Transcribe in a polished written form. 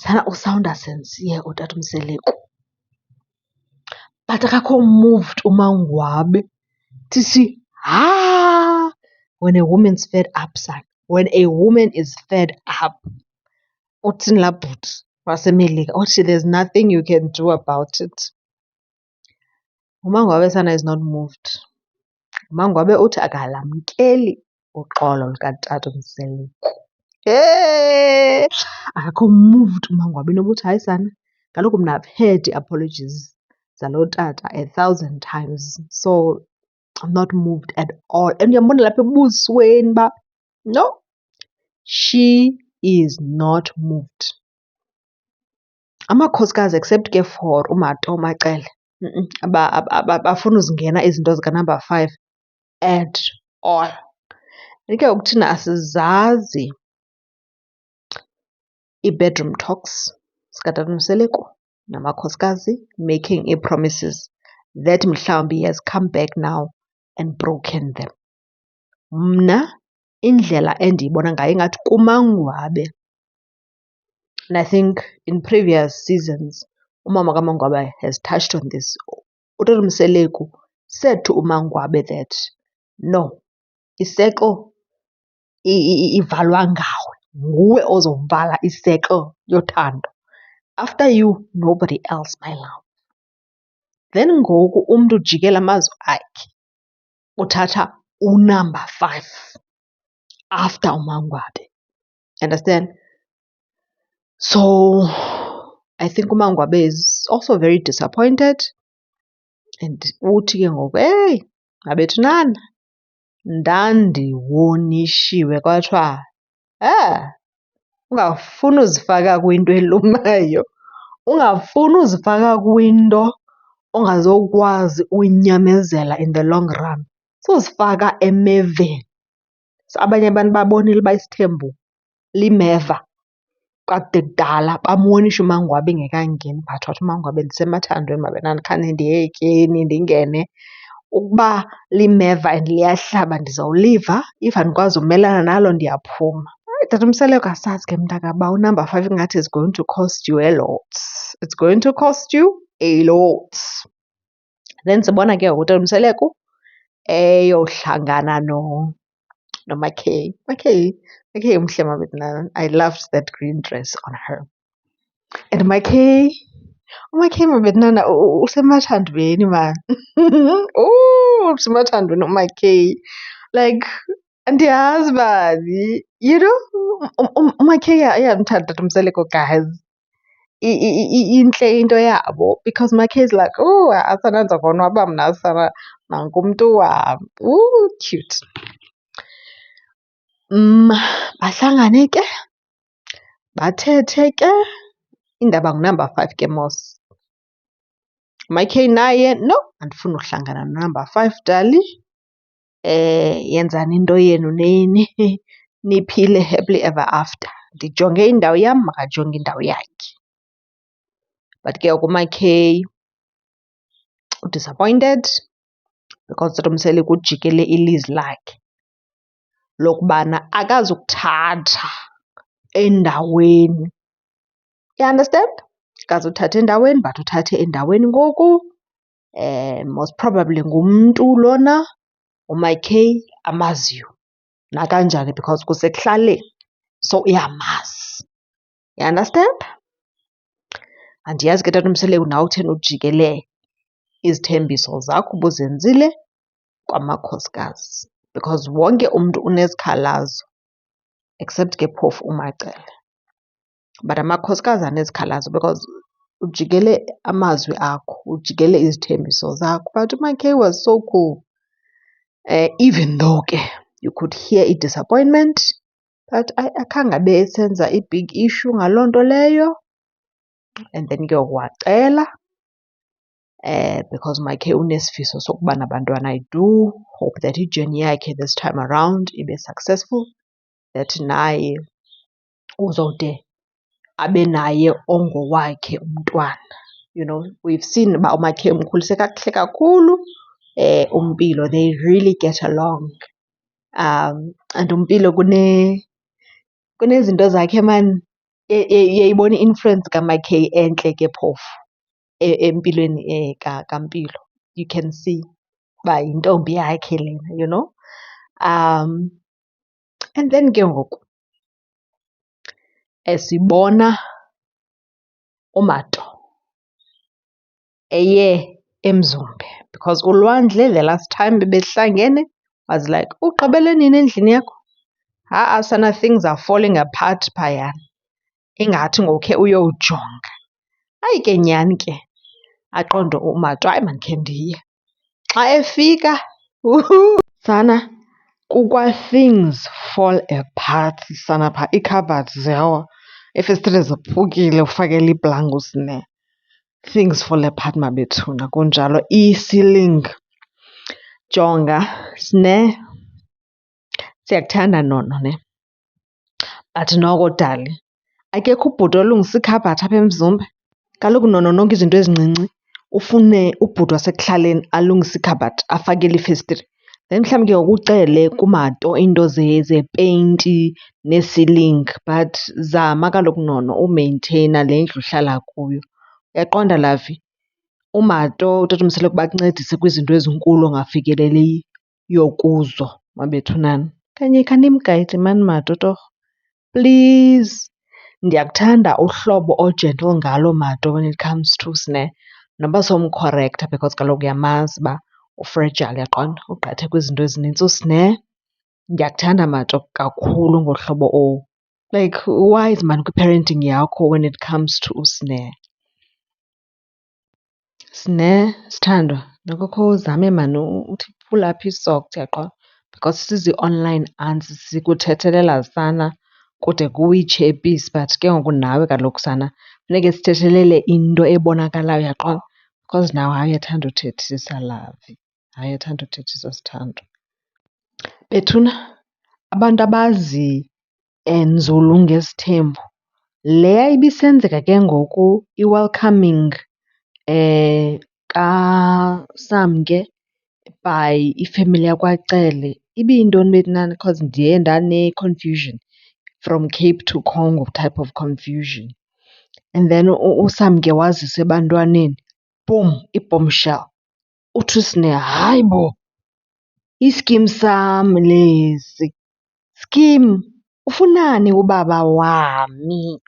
sana usawunda sincere utata uMseleku, but akakho moved uMangwabe to see, when a woman's fed up, son, when a woman is fed up, uthini laa bhuti waseMelika, uthi there's nothing you can do about it. uMangwabe sana is not moved. uMangwabe uthi akalamkeli uxolo lukatata uMseleku. Akakho moved uMangwabe inoba uthi hayi sana, kaloku mna I've heard ii-apologies zaloo tata 1,000 times, so I'm not moved at all. And uyambona lapha ebusweni uba no, she is not moved. Amakhosikazi except ke for uMato Maqele abafuna uzingena izinto zika-number 5 at all. And ke ngoku thina asizazi ii-bedroom talks zikatata uMseleku namakhosikazi making ii-promises that mhlawumbi he has come back now and broken them. Mna indlela endiyibona ngayo ingathi kuMangwabe, and I think in previous seasons umama kaMangwabe has touched on this, utata uMseleku said to uMangwabe that no, iseko ivalwa ngawe, nguwe ozovala iseko yothando. After you, nobody else, my love. Then ngoku umntu ujikela amazwi akhe uthatha unumber 5 after uMangwabe. Understand? So I think uMangwabe is also very disappointed, and uthi ke ngoku hey mabethunana, ndandiwonishiwe kwathiwa ungafuni uzifaka kwinto elumayo, ungafuni uzifaka kwinto ongazokwazi uyinyamezela in the long run, sozifaka emeveni. So abanye abantu babonile uba isithembu limeva kade kudala, bamonisha uMangwabe engekangeni, but wathi uMangwabe ndisemathandweni mabethunana, khani ndiyetyeni ndingene. Ukuba limeva and liyahlaba ndizawuliva, if andikwazi umelana nalo ndiyaphuma. Tata uMseleku asazi ke mntaka uba unumber 5 ingathi is going to cost you a lot. It's going to cost you a lot. Then sibona ke utata uMseleku eyohlangana noMackay. Mackay mhle mabethunana. I loved that green dress on her. And uMackay mabethunana usemathandweni man. Usemathandweni uMackay. Like andiyazi bani, you know, uMackay uyamthanda tata uMseleku, guys. Intle into yabo because uMackay is like, asana ndizakonwaba mna sana nanku umntu wam. Cute. Bahlangane ke bathethe ke indaba ngunumber 5 ke mos. uMackay naye no, andifuni ukuhlangana nonumber 5 dali. Yenzani into yenu niphile happily ever after. Ndijonge indawo yam, makajonge indawo yakhe. But ke uMackay udisappointed because tata uMseleku ujikele ilizwi lakhe lokubana akazukuthatha endaweni. You understand? Akazuthatha endaweni but uthathe endaweni ngoku. Most probably ngumntu lona uMackay amaziyo nakanjani because kusekuhlaleni, so uyamazi. You understand? Andiyazi ke tata uMseleku nawe utheni ujikele izithembiso zakho ubuzenzile kwamakhosikazi, because wonke umntu unezikhalazo except ke phofu uMacele. But amakhosikazi anezikhalazo because ujikele amazwi akho, ujikele izithembiso zakho. But uMackay was so cool. Even though ke you could hear i-disappointment, but akhange abe esenza i-big issue ngaloo nto leyo. And then ke wacela because uMackay unesifiso sokuba nabantwana. I do hope that ijourney yakhe this time around ibe successful, that naye uzode abe naye ongowakhe umntwana. You know, we've seen uba uMackay umkhulise kakuhle kakhulu. uMpilo, they really get along. And uMpilo kunezinto zakhe man Uyayibona i-influence kaMackay entle ke phofu empilweni kaMpilo. You can see uba yintombi yakhe lena, you know. And then ke ngoku sibona uMato eye eMzumbe because uLwandle the last time bebehlangene was like, ugqibele nini endlini yakho? Ha-a sana, things are falling apart phayana. Ingathi ngokhe uyowujonga. Hayi ke nyhani ke aqonde uMato, hayi mandikhe ndiye. Xa efika sana things fall apart sana phaa, ii-cupboards ziyawa, iifestire ziphukile ufakele iiplanga uSneh. Things fall apart mabethuna kunjalo. I-ceiling, jonga Sneh, siyakuthanda nono ne, but noko dali akekho ubhuti olungisa ikhabhathi apha eMzumbe. Kaloku nono nonke izinto ezincinci ufune ubhuti wasekuhlaleni alungise ikhabhathi afakele iifestire. Then mhlawumbi ke ngoku ucele kuMato iinto zepeyinti nee-ceiling, but zama kaloku nono umeyintheyina le ndlu uhlala kuyo. Uyaqonda Lavi? UMato utatomsele ukuba akuncedise kwizinto ezinkulu ongafikeleliyo kuzo mabethunana. Khanimgayide mani Mato torho, please. Ndiyakuthanda uhlobo o-gentle ngalo Mato when it comes to Sneh, noba somkhorektha because kaloku uyamazi uba u-fragile, uyaqonda, ugqithe kwizinto ezinintsi. USneh ndiyakuthanda Mato kakhulu ngohlobo like wise maan kwi-parenting yakho when it comes to uSneh. Sneh, sithandwa, nokokho uzame maan uthi pull up ii-socks, uyaqonda, because sizi-online aunts sikuthethelela sana kude kuwitshe ipisi, but ke ngoku nawe kaloku sana funeke sithethelele into ebonakalayo, uyaqonda, because nawe hayi uyathanda uthethisa Lavi, hayi uyathanda uthethisa sithandwa. Bethuna, abantu abazi nzulu ngesithembu, leya ibisenzeka ke ngoku i-welcoming kaSamke by ifemeli yakwaCele ibiyintoni bethunana? Because ndiye ndane-confusion from Cape to Congo type of confusion. And then uSamke wazisa ebantwaneni, boom, i-bombshell. Uthi uSneh, hayi bo, iskim sam lesi. Skim, ufunani ubaba wami?